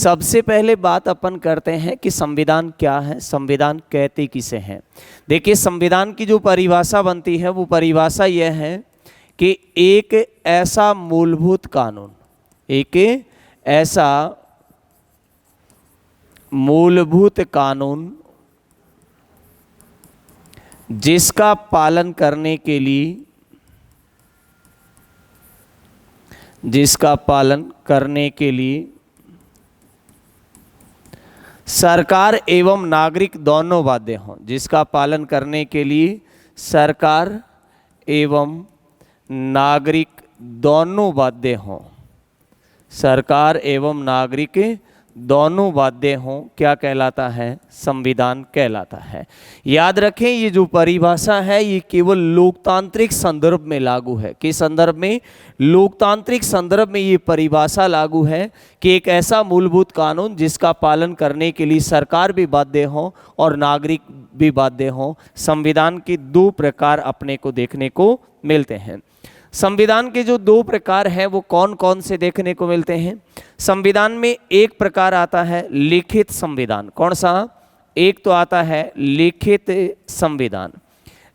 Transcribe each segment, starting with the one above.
सबसे पहले बात अपन करते हैं कि संविधान क्या है, संविधान कहते किसे हैं। देखिए, संविधान की जो परिभाषा बनती है वो परिभाषा यह है कि एक ऐसा मूलभूत कानून, एक ऐसा मूलभूत कानून जिसका पालन करने के लिए सरकार एवं नागरिक दोनों बाध्य हों, जिसका पालन करने के लिए सरकार एवं नागरिक दोनों बाध्य हों, सरकार एवं नागरिक दोनों बाध्य हों, क्या कहलाता है? संविधान कहलाता है। याद रखें, ये जो परिभाषा है ये केवल लोकतांत्रिक संदर्भ में लागू है। किस संदर्भ में? लोकतांत्रिक संदर्भ में ये परिभाषा लागू है कि एक ऐसा मूलभूत कानून जिसका पालन करने के लिए सरकार भी बाध्य हो और नागरिक भी बाध्य हो। संविधान के दो प्रकार अपने को देखने को मिलते हैं। संविधान के जो दो प्रकार हैं वो कौन कौन से देखने को मिलते हैं? संविधान में एक प्रकार आता है लिखित संविधान। कौन सा? एक तो आता है लिखित संविधान।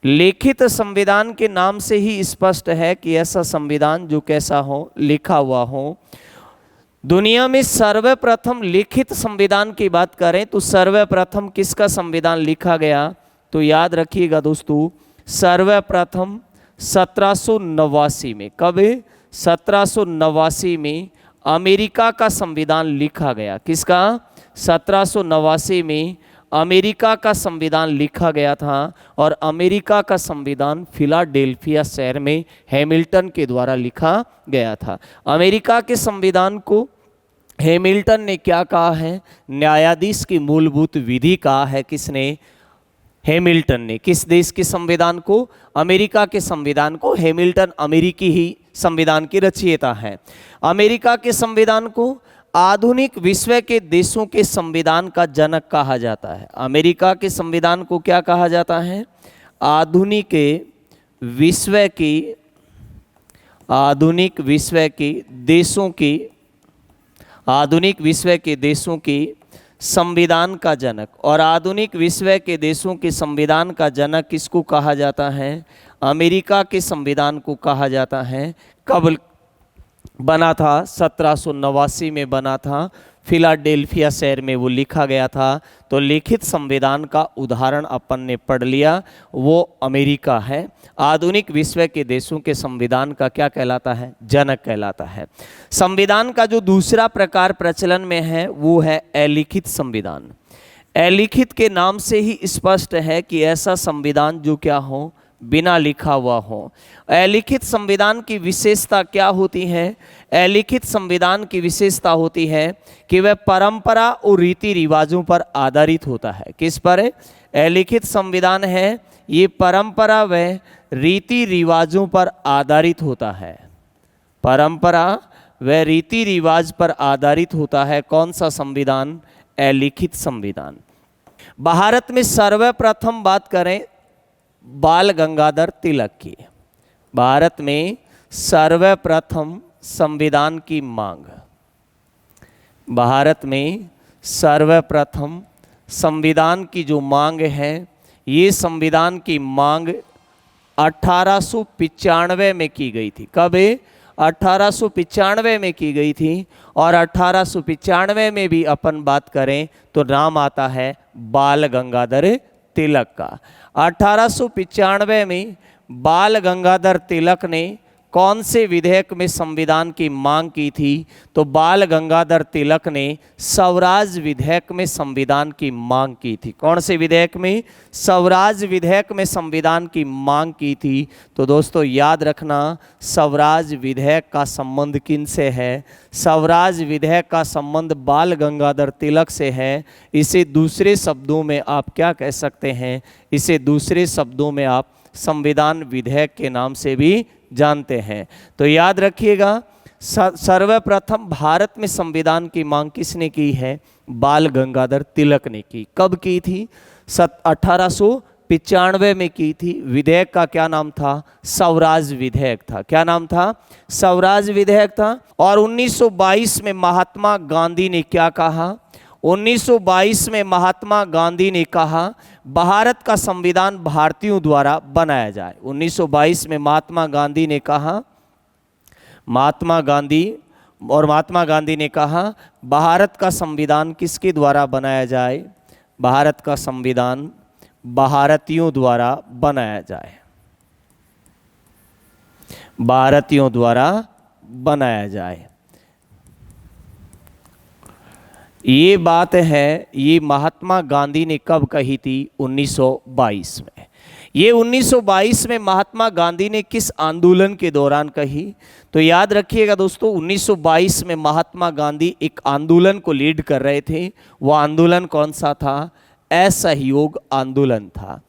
लिखित संविधान के नाम से ही स्पष्ट है कि ऐसा संविधान जो कैसा हो? लिखा हुआ हो। दुनिया में सर्वप्रथम लिखित संविधान की बात करें तो सर्वप्रथम किसका संविधान लिखा गया? तो याद रखिएगा दोस्तों, सर्वप्रथम 1789 में। कब? 1789 में अमेरिका का संविधान लिखा गया। किसका? 1789 में अमेरिका का संविधान लिखा गया था और अमेरिका का संविधान फिलाडेल्फिया शहर में हैमिल्टन के द्वारा लिखा गया था। अमेरिका के संविधान को हैमिल्टन ने क्या कहा है? न्यायाधीश की मूलभूत विधि कहा है। किसने? हैमिल्टन ने। किस देश के संविधान को? अमेरिका के संविधान को। हैमिल्टन अमेरिकी ही संविधान की रचयिता है। अमेरिका के संविधान को आधुनिक विश्व के देशों के संविधान का जनक कहा जाता है। अमेरिका के संविधान को क्या कहा जाता है? आधुनिक विश्व के देशों के संविधान का जनक। और आधुनिक विश्व के देशों के संविधान का जनक किसको कहा जाता है? अमेरिका के संविधान को कहा जाता है। कब बना था? 1789 में बना था। फिलाडेल्फिया शहर में वो लिखा गया था। तो लिखित संविधान का उदाहरण अपन ने पढ़ लिया, वो अमेरिका है। आधुनिक विश्व के देशों के संविधान का क्या कहलाता है? जनक कहलाता है। संविधान का जो दूसरा प्रकार प्रचलन में है वो है अलिखित संविधान। अलिखित के नाम से ही स्पष्ट है कि ऐसा संविधान जो क्या हो? बिना लिखा हुआ हो। अलिखित संविधान की विशेषता क्या होती है? अलिखित संविधान की विशेषता होती है कि वह परंपरा और रीति रिवाजों पर आधारित होता है। किस पर? अलिखित संविधान है ये परंपरा व रीति रिवाजों पर आधारित होता है। परंपरा व रीति रिवाज पर आधारित होता है। कौन सा संविधान? अलिखित संविधान। भारत में सर्वप्रथम बात करें बाल गंगाधर तिलक की। भारत में सर्वप्रथम संविधान की मांग, भारत में सर्वप्रथम संविधान की जो मांग है, ये संविधान की मांग 1895 में की गई थी। कब? 1895 में की गई थी। और 1895 में भी अपन बात करें तो नाम आता है बाल गंगाधर तिलक का। 1895 में बाल गंगाधर तिलक ने कौन से विधेयक में संविधान की मांग की थी? तो बाल गंगाधर तिलक ने स्वराज विधेयक में संविधान की मांग की थी। कौन से विधेयक में? स्वराज विधेयक में संविधान की मांग की थी। तो दोस्तों याद रखना, स्वराज विधेयक का संबंध किन से है? स्वराज विधेयक का संबंध बाल गंगाधर तिलक से है। इसे दूसरे शब्दों में आप क्या कह सकते हैं? इसे दूसरे शब्दों में आप संविधान विधेयक के नाम से भी जानते हैं। तो याद रखिएगा, सर्वप्रथम भारत में संविधान की मांग किसने की है? बाल गंगाधर तिलक ने की। कब की थी? 1895 1995 में की थी। विधेयक का क्या नाम था? स्वराज विधेयक था। क्या नाम था? स्वराज विधेयक था। और 1922 में महात्मा गांधी ने क्या कहा? 1922 में महात्मा गांधी ने कहा भारत का संविधान भारतीयों द्वारा बनाया जाए। 1922 में महात्मा गांधी ने कहा, महात्मा गांधी ने कहा भारत का संविधान किसके द्वारा बनाया जाए? भारत का संविधान भारतीयों द्वारा बनाया जाए, भारतीयों द्वारा बनाया जाए। ये बात है, ये महात्मा गांधी ने कब कही थी? 1922 में। ये 1922 में महात्मा गांधी ने किस आंदोलन के दौरान कही? तो याद रखिएगा दोस्तों, 1922 में महात्मा गांधी एक आंदोलन को लीड कर रहे थे। वो आंदोलन कौन सा था? असहयोग आंदोलन था।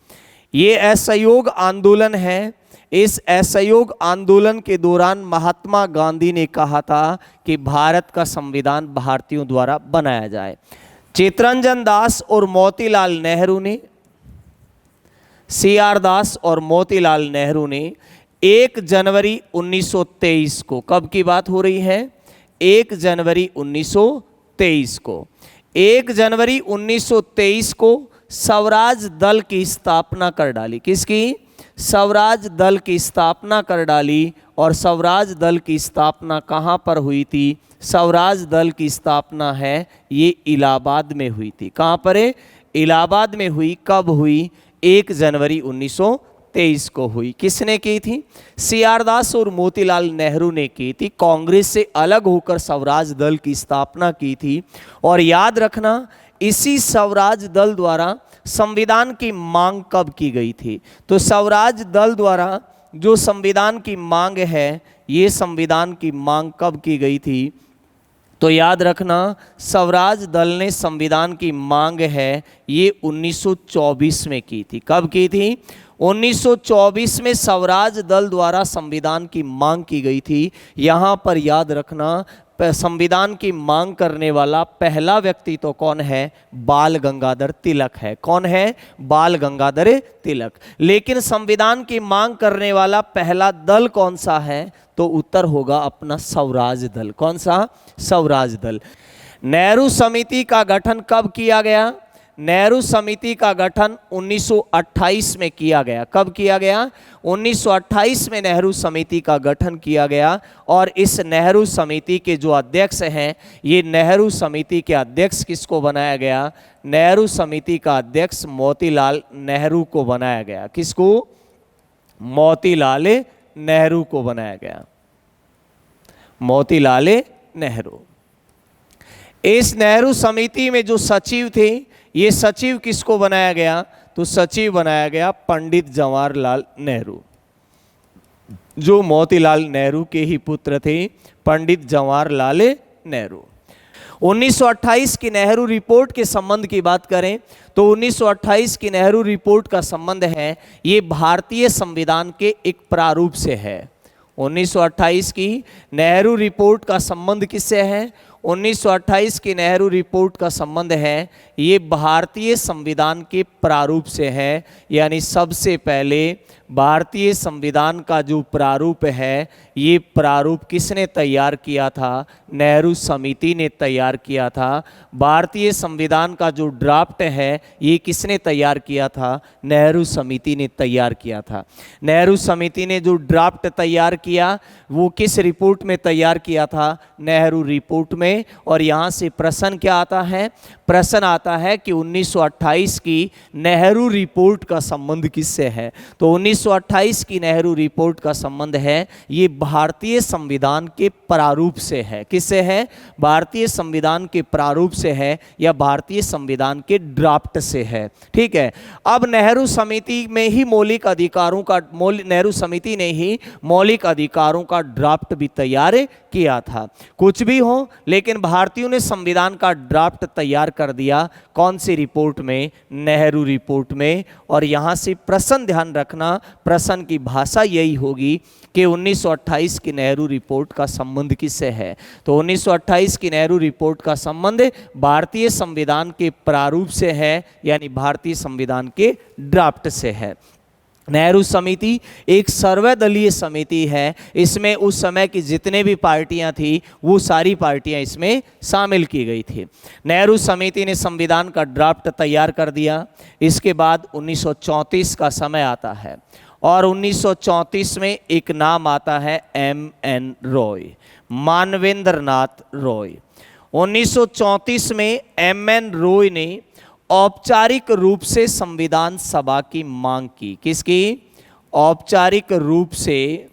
ये असहयोग आंदोलन है। इस असहयोग आंदोलन के दौरान महात्मा गांधी ने कहा था कि भारत का संविधान भारतीयों द्वारा बनाया जाए। चित्तरंजन दास और मोतीलाल नेहरू ने, CR दास और मोतीलाल नेहरू ने 1 जनवरी 1923 को, कब की बात हो रही है? 1 जनवरी 1923 को, 1 जनवरी 1923 को स्वराज दल की स्थापना कर डाली। किसकी? स्वराज दल की स्थापना कर डाली। और स्वराज दल की स्थापना कहाँ पर हुई थी? स्वराज दल की स्थापना है ये इलाहाबाद में हुई थी। कहाँ पर है? इलाहाबाद में हुई। कब हुई? 1 जनवरी 1923 को हुई। किसने की थी? CR दास और मोतीलाल नेहरू ने की थी। कांग्रेस से अलग होकर स्वराज दल की स्थापना की थी। और याद रखना, इसी स्वराज दल द्वारा संविधान की मांग कब की गई थी? तो स्वराज दल द्वारा जो संविधान की मांग है, ये संविधान की मांग कब की गई थी? तो याद रखना, स्वराज दल ने संविधान की मांग है ये 1924 में की थी। कब की थी? 1924 में स्वराज दल द्वारा संविधान की मांग की गई थी। यहाँ पर याद रखना, संविधान की मांग करने वाला पहला व्यक्ति तो कौन है? बाल गंगाधर तिलक है। कौन है? बाल गंगाधर तिलक। लेकिन संविधान की मांग करने वाला पहला दल कौन सा है? तो उत्तर होगा अपना स्वराज दल। कौन सा? स्वराज दल। नेहरू समिति का गठन कब किया गया? नेहरू समिति का गठन 1928 में किया गया। कब किया गया? 1928 में नेहरू समिति का गठन किया गया। और इस नेहरू समिति के जो अध्यक्ष हैं, ये नेहरू समिति के अध्यक्ष किसको बनाया गया? नेहरू समिति का अध्यक्ष मोतीलाल नेहरू को बनाया गया। किसको? मोतीलाल नेहरू को बनाया गया। मोतीलाल नेहरू। इस नेहरू समिति में जो सचिव थे, ये सचिव किसको बनाया गया? तो सचिव बनाया गया पंडित जवाहरलाल नेहरू, जो मोतीलाल नेहरू के ही पुत्र थे, पंडित जवाहरलाल नेहरू। 1928 की नेहरू रिपोर्ट के संबंध की बात करें तो 1928 की नेहरू रिपोर्ट का संबंध है ये भारतीय संविधान के एक प्रारूप से है। 1928 की नेहरू रिपोर्ट का संबंध किससे है? 1928 की नेहरू रिपोर्ट का संबंध है ये भारतीय संविधान के प्रारूप से है। यानी सबसे पहले भारतीय संविधान का जो प्रारूप है, ये प्रारूप किसने तैयार किया था? नेहरू समिति ने तैयार किया था। भारतीय संविधान का जो ड्राफ्ट है, ये किसने तैयार किया था? नेहरू समिति ने तैयार किया था। नेहरू समिति ने जो ड्राफ्ट तैयार किया, वो किस रिपोर्ट में तैयार किया था? नेहरू रिपोर्ट में। और यहाँ से प्रश्न क्या आता है? प्रश्न आता है कि 1928 की नेहरू रिपोर्ट का संबंध किससे है? तो 1928 की नेहरू रिपोर्ट का संबंध है ये भारतीय संविधान के प्रारूप से है। किससे है? भारतीय संविधान के प्रारूप से है या भारतीय संविधान के ड्राफ्ट से है। ठीक है। अब नेहरू समिति में ही मौलिक अधिकारों का, नेहरू समिति ने ही मौलिक अधिकारों का ड्राफ्ट भी तैयार किया था। कुछ भी हो, लेकिन भारतीयों ने संविधान का ड्राफ्ट तैयार कर दिया। कौन सी रिपोर्ट में? नेहरू रिपोर्ट में। और यहाँ से प्रश्न ध्यान रखना, प्रश्न की भाषा यही होगी कि 1928 1928 की नेहरू रिपोर्ट का संबंध किससे है? तो 1928 की नेहरू रिपोर्ट का संबंध भारतीय संविधान के प्रारूप से है, यानी भारतीय संविधान के ड्राफ्ट से है। नेहरू समिति एक सर्वदलीय समिति है। इसमें उस समय की जितने भी पार्टियां थी वो सारी पार्टियां इसमें शामिल की गई थी। नेहरू समिति ने संविधान का ड्राफ्ट तैयार कर दिया। इसके बाद 1934 का समय आता है और 1934 में एक नाम आता है M.N. रॉय, मानवेंद्र नाथ रॉय। 1934 में M.N. रॉय ने औपचारिक रूप से संविधान सभा की मांग की। किसकी? औपचारिक रूप से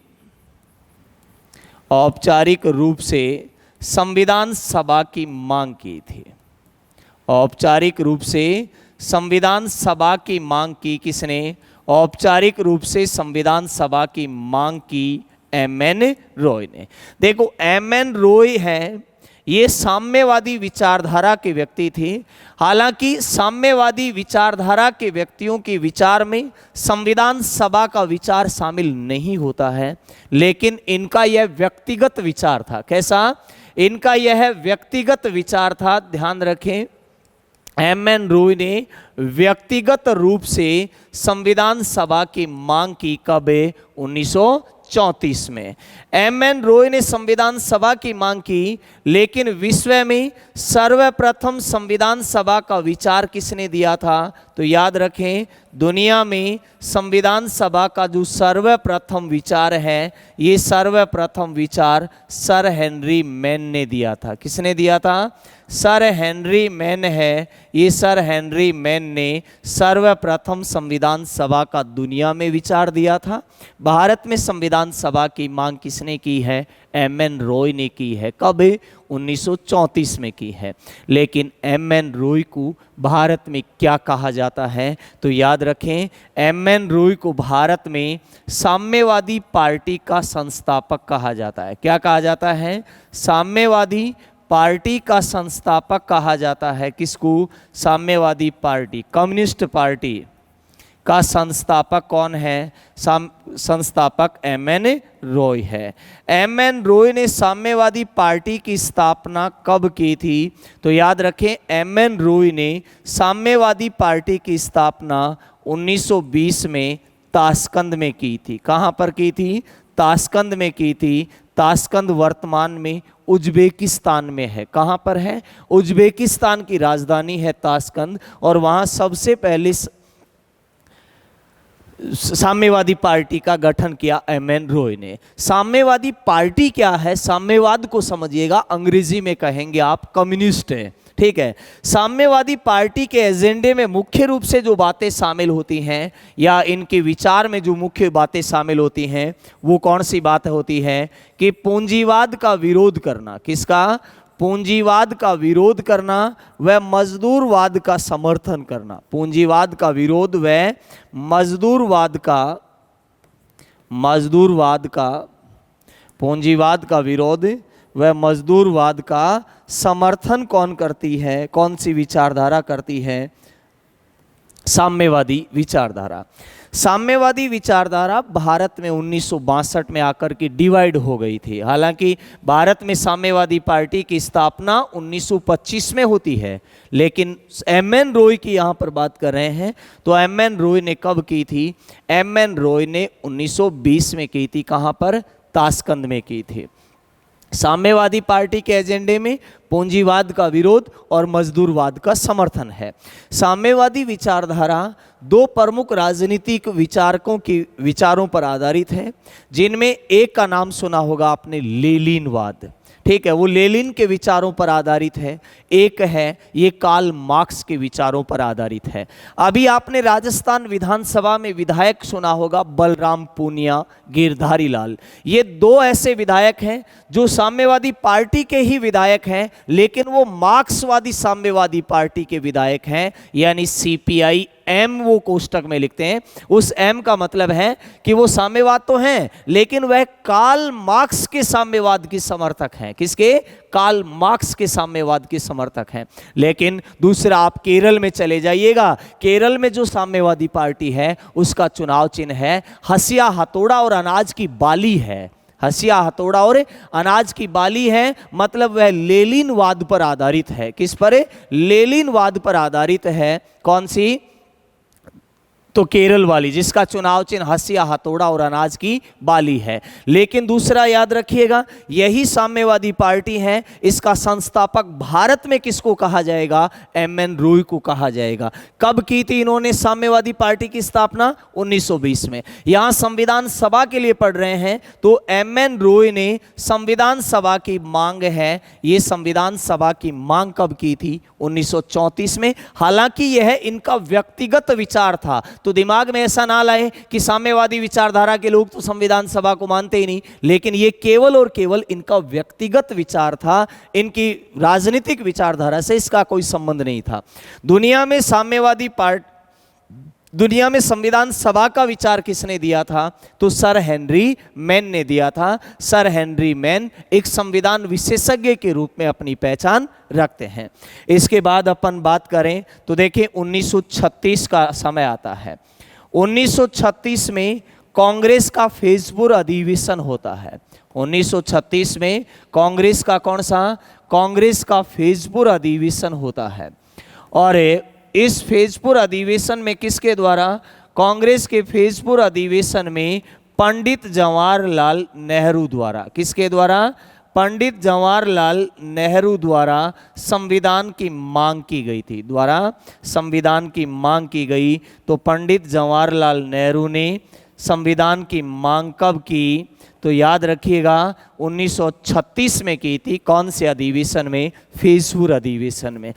संविधान सभा की मांग की थी। औपचारिक रूप से संविधान सभा की मांग की किसने? औपचारिक रूप से संविधान सभा की मांग की M.N. रॉय ने। देखो M.N. रॉय है, ये साम्यवादी विचारधारा के व्यक्ति थे। हालांकि साम्यवादी विचारधारा के व्यक्तियों के विचार में संविधान सभा का विचार शामिल नहीं होता है, लेकिन इनका यह व्यक्तिगत विचार था। कैसा? इनका यह व्यक्तिगत विचार था। ध्यान रखें, M.N. रॉय ने व्यक्तिगत रूप से संविधान सभा की मांग की। कब? 1934 में M.N. रॉय ने संविधान सभा की मांग की, लेकिन विश्व में सर्वप्रथम संविधान सभा का विचार किसने दिया था? तो याद रखें, दुनिया में संविधान सभा का जो सर्वप्रथम विचार है, ये सर्वप्रथम विचार सर हेनरी मैन ने दिया था। किसने दिया था? सर हेनरी मैन है। ये सर हेनरी मैन ने सर्वप्रथम संविधान सभा का दुनिया में विचार दिया था। भारत में संविधान सभा की मांग किसने की है? M.N. रॉय ने की है। कब? 1934 में की है। लेकिन M.N. रॉय को भारत में क्या कहा जाता है? तो याद रखें, M.N. रॉय को भारत में साम्यवादी पार्टी का संस्थापक कहा जाता है। क्या कहा जाता है? साम्यवादी पार्टी का संस्थापक कहा जाता है। किसको? साम्यवादी पार्टी, कम्युनिस्ट पार्टी का संस्थापक कौन है? संस्थापक M.N. रॉय है। M.N. रॉय ने साम्यवादी पार्टी की स्थापना कब की थी? तो याद रखें, M.N. रॉय ने साम्यवादी पार्टी की स्थापना 1920 में ताशकंद में की थी। कहाँ पर की थी? ताशकंद में की थी। ताशकंद वर्तमान में उज्बेकिस्तान में है। कहाँ पर है? उज्बेकिस्तान की राजधानी है ताशकंद, और वहाँ सबसे पहले साम्यवादी पार्टी का गठन किया M.N. रॉय ने। साम्यवादी पार्टी क्या है? साम्यवाद को समझिएगा, अंग्रेजी में कहेंगे आप कम्युनिस्ट है। ठीक है। साम्यवादी पार्टी के एजेंडे में मुख्य रूप से जो बातें शामिल होती हैं, या इनके विचार में जो मुख्य बातें शामिल होती हैं, वो कौन सी बात होती है? कि पूंजीवाद का विरोध करना। किसका? पूंजीवाद का विरोध करना व मजदूरवाद का समर्थन करना। पूंजीवाद का विरोध व पूंजीवाद का विरोध व मजदूरवाद का समर्थन कौन करती है? कौन सी विचारधारा करती है? साम्यवादी विचारधारा। साम्यवादी विचारधारा भारत में 1962 में आकर के डिवाइड हो गई थी। हालांकि भारत में साम्यवादी पार्टी की स्थापना 1925 में होती है, लेकिन M.N. रॉय की यहाँ पर बात कर रहे हैं, तो M.N. रॉय ने कब की थी? M.N. रॉय ने 1920 में की थी। कहाँ पर? ताशकंद में की थी। साम्यवादी पार्टी के एजेंडे में पूंजीवाद का विरोध और मजदूरवाद का समर्थन है। साम्यवादी विचारधारा दो प्रमुख राजनीतिक विचारकों की विचारों पर आधारित है, जिनमें एक का नाम सुना होगा आपने, लेनिनवाद। ठीक है, वो लेनिन के विचारों पर आधारित है। एक है ये कार्ल मार्क्स के विचारों पर आधारित है। अभी आपने राजस्थान विधानसभा में विधायक सुना होगा, बलराम पूनिया, गिरधारी लाल। ये दो ऐसे विधायक हैं जो साम्यवादी पार्टी के ही विधायक हैं, लेकिन वो मार्क्सवादी साम्यवादी पार्टी के विधायक हैं, यानी CPI M वो कोष्टक में लिखते हैं। उस M का मतलब है कि वो साम्यवाद तो हैं, लेकिन वह कार्ल मार्क्स के साम्यवाद की समर्थक हैं। किसके? कार्ल मार्क्स के साम्यवाद के समर्थक हैं। लेकिन दूसरा, आप केरल में चले जाइएगा, केरल में जो साम्यवादी पार्टी है उसका चुनाव चिन्ह है हसिया, हथौड़ा और अनाज की बाली है। हसिया हथौड़ा और अनाज की बाली है, मतलब वह लेनिनवाद पर आधारित है। किस पर? लेनिनवाद पर आधारित है। कौन सी? तो केरल वाली, जिसका चुनाव चिन्ह हसिया हथौड़ा और अनाज की बाली है। लेकिन दूसरा याद रखिएगा, यही साम्यवादी पार्टी है, इसका संस्थापक भारत में किसको कहा जाएगा? एम.एन. रॉय को कहा जाएगा। कब की थी इन्होंने साम्यवादी पार्टी की स्थापना? 1920 में। यहां संविधान सभा के लिए पढ़ रहे हैं तो एम.एन. रॉय ने संविधान सभा की मांग है, ये संविधान सभा की मांग कब की थी? 1934 में। हालांकि यह इनका व्यक्तिगत विचार था, तो दिमाग में ऐसा ना लाए कि साम्यवादी विचारधारा के लोग तो संविधान सभा को मानते ही नहीं, लेकिन ये केवल और केवल इनका व्यक्तिगत विचार था, इनकी राजनीतिक विचारधारा से इसका कोई संबंध नहीं था। दुनिया में संविधान सभा का विचार किसने दिया था? तो सर हेनरी मैन ने दिया था। सर हेनरी मैन एक संविधान विशेषज्ञ के रूप में अपनी पहचान रखते हैं। इसके बाद अपन बात करें तो देखिए 1936 का समय आता है। 1936 में कांग्रेस का फेजपुर अधिवेशन होता है। 1936 में कांग्रेस का कौन सा? कांग्रेस का फेजपुर अधिवेशन होता है। और इस फेजपुर अधिवेशन में किसके द्वारा? कांग्रेस के फेजपुर अधिवेशन में पंडित जवाहरलाल नेहरू द्वारा। किसके द्वारा? पंडित जवाहरलाल नेहरू द्वारा संविधान की मांग की गई थी। संविधान की मांग की गई। तो पंडित जवाहरलाल नेहरू ने संविधान की मांग कब की? तो याद रखिएगा 1936 में की थी। कौन से अधिवेशन में? फेजपुर अधिवेशन में।